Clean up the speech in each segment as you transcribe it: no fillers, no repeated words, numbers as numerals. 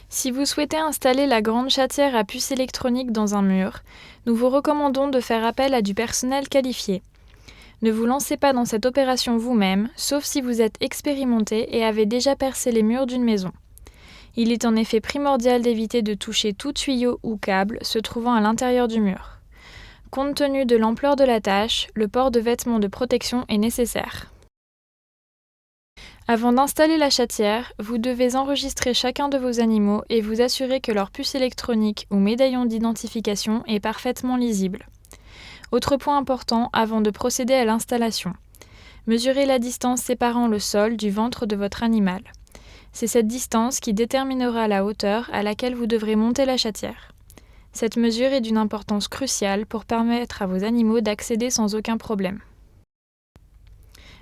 Si vous souhaitez installer la grande chatière à puce électronique dans un mur, nous vous recommandons de faire appel à du personnel qualifié. Ne vous lancez pas dans cette opération vous-même, sauf si vous êtes expérimenté et avez déjà percé les murs d'une maison. Il est en effet primordial d'éviter de toucher tout tuyau ou câble se trouvant à l'intérieur du mur. Compte tenu de l'ampleur de la tâche, le port de vêtements de protection est nécessaire. Avant d'installer la chatière, vous devez enregistrer chacun de vos animaux et vous assurer que leur puce électronique ou médaillon d'identification est parfaitement lisible. Autre point important avant de procéder à l'installation. Mesurez la distance séparant le sol du ventre de votre animal. C'est cette distance qui déterminera la hauteur à laquelle vous devrez monter la chatière. Cette mesure est d'une importance cruciale pour permettre à vos animaux d'accéder sans aucun problème.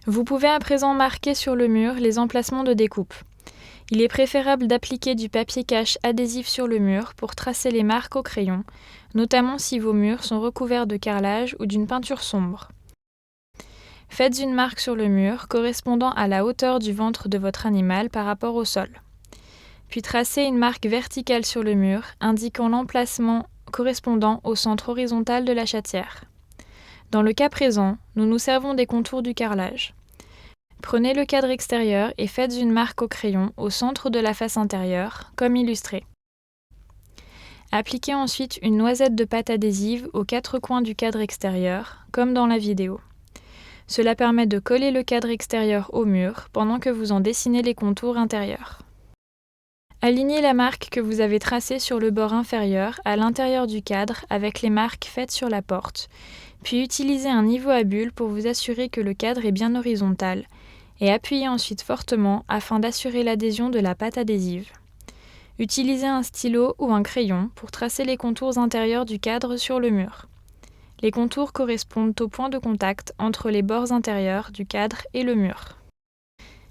Vous pouvez à présent marquer sur le mur les emplacements de découpe. Il est préférable d'appliquer du papier cache adhésif sur le mur pour tracer les marques au crayon, notamment si vos murs sont recouverts de carrelage ou d'une peinture sombre. Faites une marque sur le mur correspondant à la hauteur du ventre de votre animal par rapport au sol. Puis tracez une marque verticale sur le mur, indiquant l'emplacement correspondant au centre horizontal de la chatière. Dans le cas présent, nous nous servons des contours du carrelage. Prenez le cadre extérieur et faites une marque au crayon au centre de la face intérieure, comme illustré. Appliquez ensuite une noisette de pâte adhésive aux quatre coins du cadre extérieur, comme dans la vidéo. Cela permet de coller le cadre extérieur au mur pendant que vous en dessinez les contours intérieurs. Alignez la marque que vous avez tracée sur le bord inférieur à l'intérieur du cadre avec les marques faites sur la porte, puis utilisez un niveau à bulles pour vous assurer que le cadre est bien horizontal et appuyez ensuite fortement afin d'assurer l'adhésion de la pâte adhésive. Utilisez un stylo ou un crayon pour tracer les contours intérieurs du cadre sur le mur. Les contours correspondent au point de contact entre les bords intérieurs du cadre et le mur.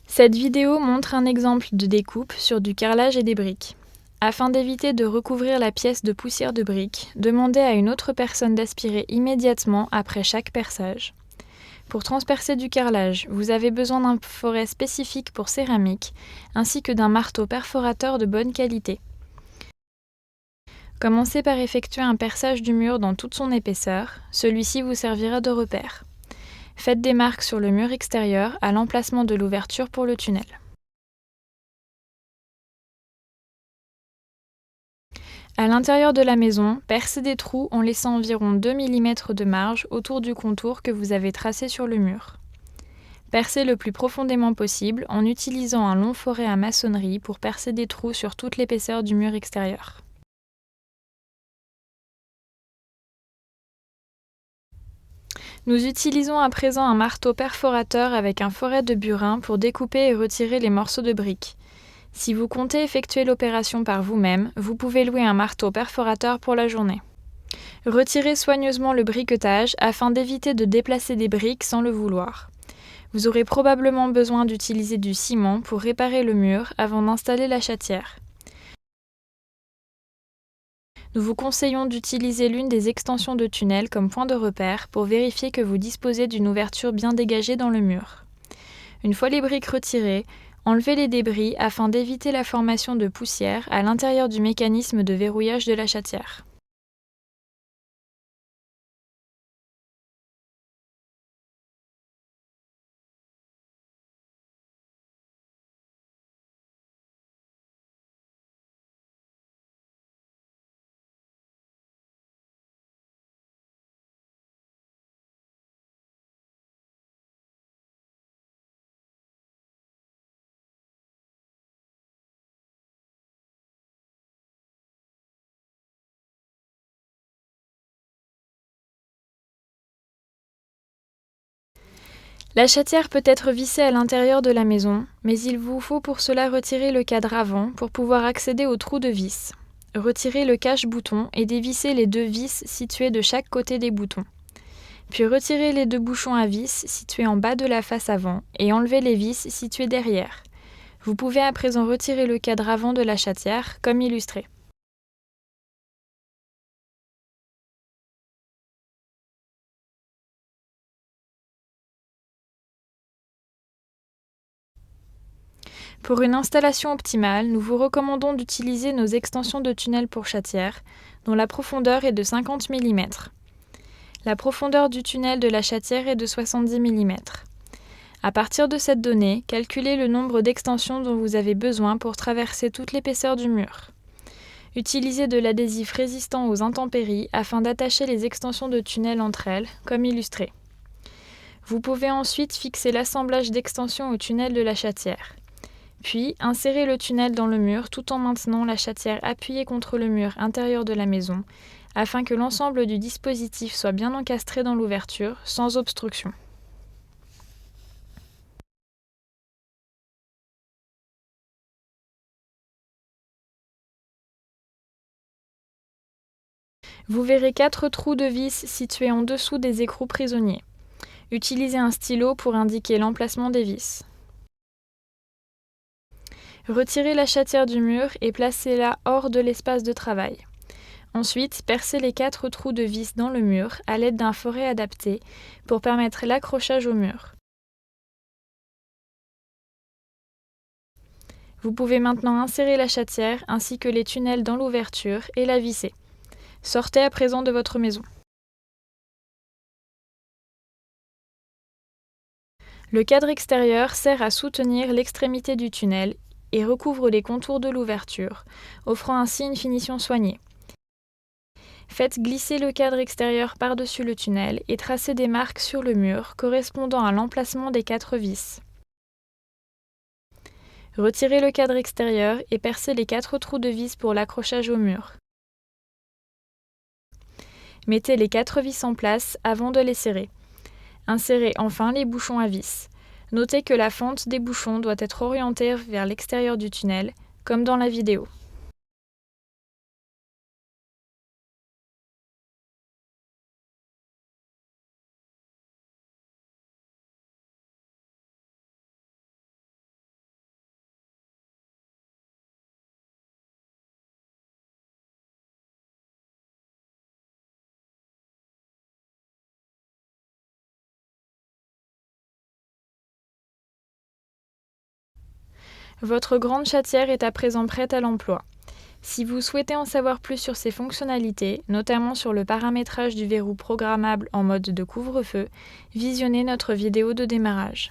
Cette vidéo montre un exemple de découpe sur du carrelage et des briques. Afin d'éviter de recouvrir la pièce de poussière de briques, demandez à une autre personne d'aspirer immédiatement après chaque perçage. Pour transpercer du carrelage, vous avez besoin d'un forêt spécifique pour céramique, ainsi que d'un marteau perforateur de bonne qualité. Commencez par effectuer un perçage du mur dans toute son épaisseur, celui-ci vous servira de repère. Faites des marques sur le mur extérieur à l'emplacement de l'ouverture pour le tunnel. À l'intérieur de la maison, percez des trous en laissant environ 2 mm de marge autour du contour que vous avez tracé sur le mur. Percez le plus profondément possible en utilisant un long foret à maçonnerie pour percer des trous sur toute l'épaisseur du mur extérieur. Nous utilisons à présent un marteau perforateur avec un foret de burin pour découper et retirer les morceaux de briques. Si vous comptez effectuer l'opération par vous-même, vous pouvez louer un marteau perforateur pour la journée. Retirez soigneusement le briquetage afin d'éviter de déplacer des briques sans le vouloir. Vous aurez probablement besoin d'utiliser du ciment pour réparer le mur avant d'installer la chatière. Nous vous conseillons d'utiliser l'une des extensions de tunnel comme point de repère pour vérifier que vous disposez d'une ouverture bien dégagée dans le mur. Une fois les briques retirées, enlevez les débris afin d'éviter la formation de poussière à l'intérieur du mécanisme de verrouillage de la chatière. La chatière peut être vissée à l'intérieur de la maison, mais il vous faut pour cela retirer le cadre avant pour pouvoir accéder au trou de vis. Retirez le cache-bouton et dévissez les 2 vis situées de chaque côté des boutons. Puis retirez les 2 bouchons à vis situés en bas de la face avant et enlevez les vis situées derrière. Vous pouvez à présent retirer le cadre avant de la chatière, comme illustré. Pour une installation optimale, nous vous recommandons d'utiliser nos extensions de tunnel pour chatière, dont la profondeur est de 50 mm. La profondeur du tunnel de la chatière est de 70 mm. À partir de cette donnée, calculez le nombre d'extensions dont vous avez besoin pour traverser toute l'épaisseur du mur. Utilisez de l'adhésif résistant aux intempéries afin d'attacher les extensions de tunnel entre elles, comme illustré. Vous pouvez ensuite fixer l'assemblage d'extensions au tunnel de la chatière. Puis, insérez le tunnel dans le mur tout en maintenant la chatière appuyée contre le mur intérieur de la maison, afin que l'ensemble du dispositif soit bien encastré dans l'ouverture, sans obstruction. Vous verrez 4 trous de vis situés en dessous des écrous prisonniers. Utilisez un stylo pour indiquer l'emplacement des vis. Retirez la chatière du mur et placez-la hors de l'espace de travail. Ensuite, percez les 4 trous de vis dans le mur à l'aide d'un foret adapté pour permettre l'accrochage au mur. Vous pouvez maintenant insérer la chatière ainsi que les tunnels dans l'ouverture et la visser. Sortez à présent de votre maison. Le cadre extérieur sert à soutenir l'extrémité du tunnel et recouvre les contours de l'ouverture, offrant ainsi une finition soignée. Faites glisser le cadre extérieur par-dessus le tunnel et tracez des marques sur le mur correspondant à l'emplacement des 4 vis. Retirez le cadre extérieur et percez les 4 trous de vis pour l'accrochage au mur. Mettez les 4 vis en place avant de les serrer. Insérez enfin les bouchons à vis. Notez que la fente des bouchons doit être orientée vers l'extérieur du tunnel, comme dans la vidéo. Votre grande chatière est à présent prête à l'emploi. Si vous souhaitez en savoir plus sur ses fonctionnalités, notamment sur le paramétrage du verrou programmable en mode de couvre-feu, visionnez notre vidéo de démarrage.